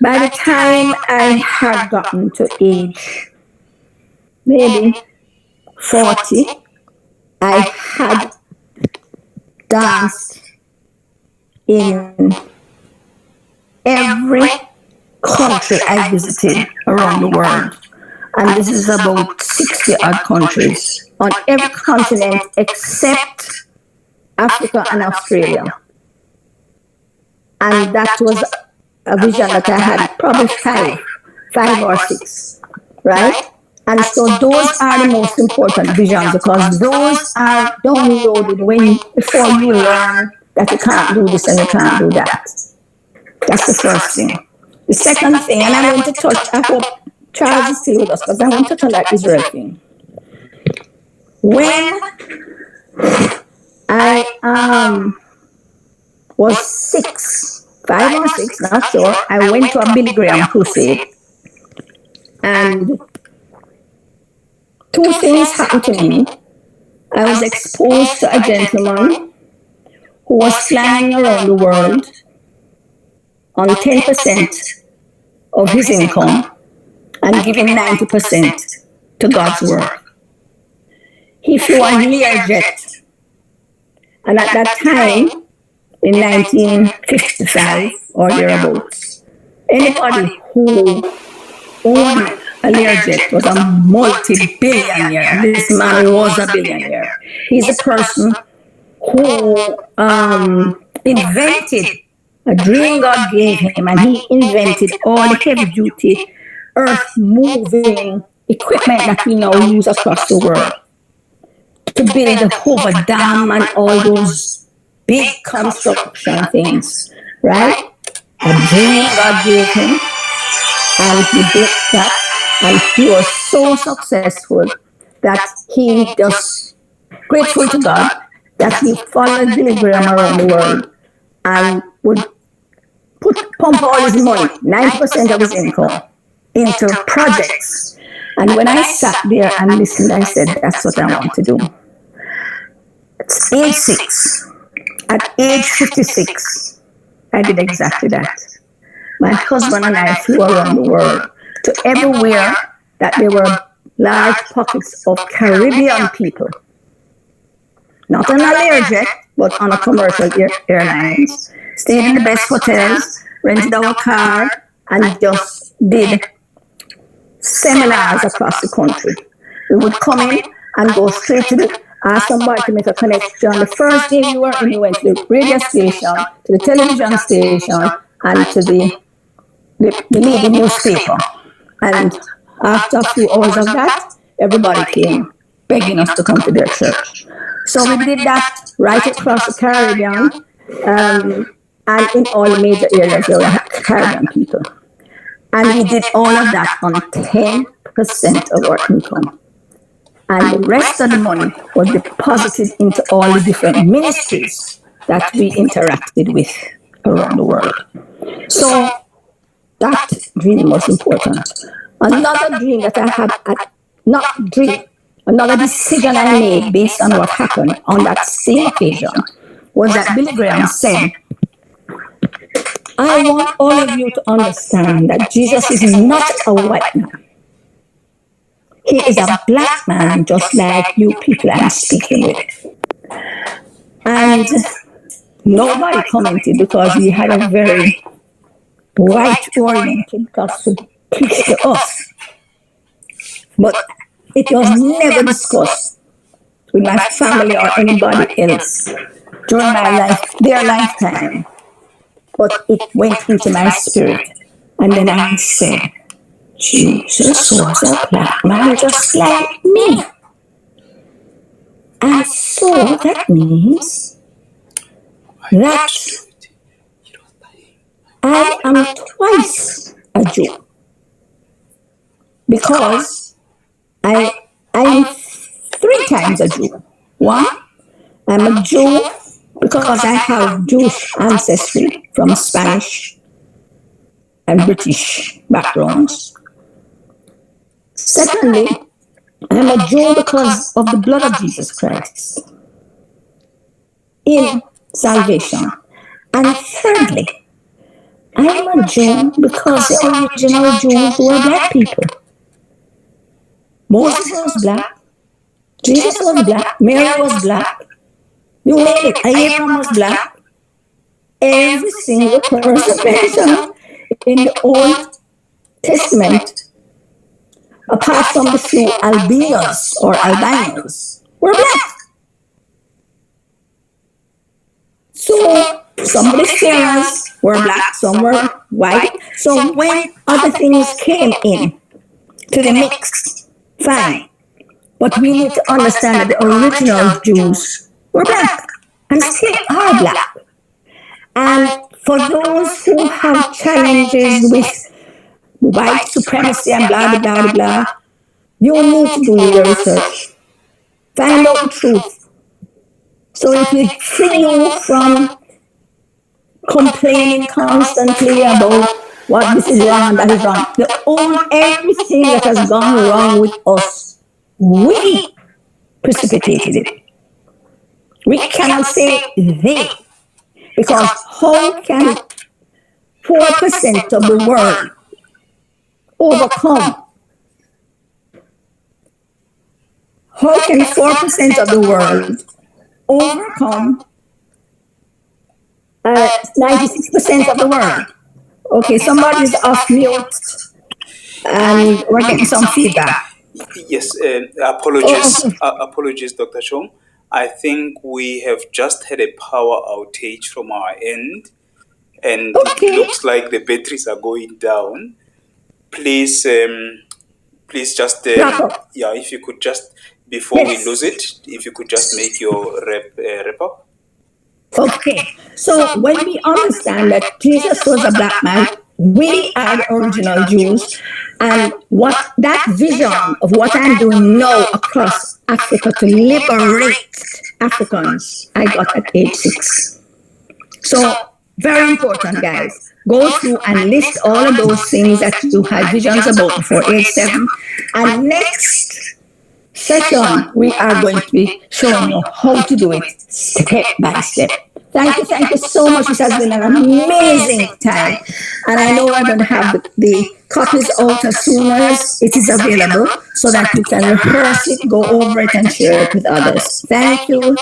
by the time I had gotten to age maybe 40, I had danced in every country I visited around the world. And this is about 60 odd countries on every continent except Africa and Australia. And that was a vision that I had probably five or six, right? And so those are the most important visions because those are downloaded before you learn that you can't do this and you can't do that. That's the first thing. The second thing, and I want to touch, I hope Charles is still with us because I want to touch on that Israel thing. When I was 5 or 6, not sure, I went to a Billy Graham crusade. And 2 things happened to me. I was exposed to a gentleman who was flying around the world on 10% of his income and giving 90% to God's work. He flew a Learjet. And at that time, in 1955 or thereabouts, anybody who owned a Learjet was a multi-billionaire. This man was a billionaire. He's a person who invented a dream God gave him, and he invented all the heavy-duty, earth-moving equipment that we now use across the world to build the Hoover Dam and all those big construction things, right? A dream God gave him, and he did that, and he was so successful that he just grateful to God that he followed Billy Graham around the world and would pump all his money, 90% of his income, into projects. And when I sat there and listened, I said, that's what I want to do. It's age 6. At age 56, I did exactly that. My husband and I flew around the world to everywhere that there were large pockets of Caribbean people. Not on a Learjet, but on a commercial airlines. Stayed in the best hotels, rented our car, and just did seminars across the country. We would come in and go straight to ask somebody to make a connection. The first day we were in, we went to the radio station, to the television station, and to the leading newspaper. And after a few hours of that, everybody came begging us to come to their church. So we did that right across the Caribbean, and in all the major areas where we had Caribbean people. And we did all of that on 10% of our income. And the rest of the money was deposited into all the different ministries that we interacted with around the world. So that dream was important. Another dream that I had, another decision I made based on what happened on that same occasion was that Billy Graham said, I want all of you to understand that Jesus is not a white man. He is a black man, just like you people I'm speaking with. And nobody commented because we had a very white-oriented gospel preached to us. But it was never discussed with my family or anybody else during their lifetime. But it went into my spirit. And then I said, Jesus was a black man just like me. And so that means that I am twice a Jew. Because I am 3 times a Jew. 1, I'm a Jew because I have Jewish ancestry from Spanish and British backgrounds. Secondly, I'm a Jew because of the blood of Jesus Christ in salvation. And thirdly, I'm a Jew because the original Jews were black people. Moses was black. Jesus was black. Mary was black. You name it. Abraham was black. Every single person mentioned in the Old Testament, apart from the few albinos or albinos, were black. So some of the Pharaohs were black, some were white. So when other things came in to the mix, fine. But we need to understand that the original Jews were black and still are black. And for those who have challenges with white supremacy and blah, blah, blah, blah, you need to do your research. Find out the truth. So it will free you from complaining constantly about what this is wrong and that is wrong. Everything that has gone wrong with us, we precipitated it. We cannot say they, because how can 4% of the world overcome? How can 4% of the world overcome 96% of the world? Okay, somebody's off mute and we're getting some feedback. Yes, apologies, Dr. Chong. I think we have just had a power outage from our end, and it looks like the batteries are going down. Please just if you could just, before we lose it, if you could just make your wrap up. Okay, so when we understand that Jesus was a black man, we are the original Jews, and what that vision of what I'm doing now across Africa to liberate Africans, I got at age 6. So very important, guys. Go through and list all of those things that you had visions about before age 7. And next session, we are going to be showing you how to do it step by step. Thank you so much. This has been an amazing time. And I know we're going to have the copies out as soon as it is available so that you can rehearse it, go over it, and share it with others. Thank you.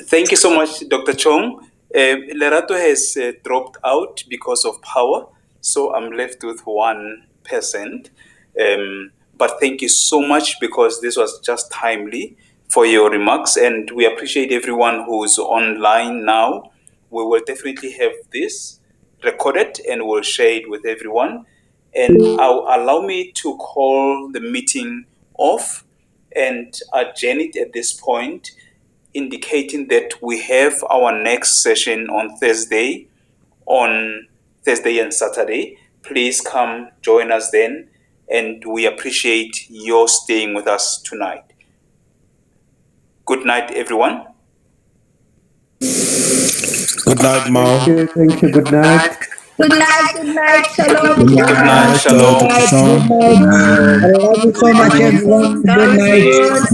Thank you so much, Dr. Chong. Lerato has dropped out because of power, so I'm left with 1%. But thank you so much, because this was just timely for your remarks, and we appreciate everyone who's online now. We will definitely have this recorded and we'll share it with everyone. And allow me to call the meeting off and adjourn it at this point, indicating that we have our next session on Thursday and Saturday. Please come join us then, and we appreciate your staying with us tonight. Good night, everyone. Good night, Mao. Thank you. Good night. Good night. Shalom. Good night. Shalom. Dr. Chong. I love you so much, everyone. Good night.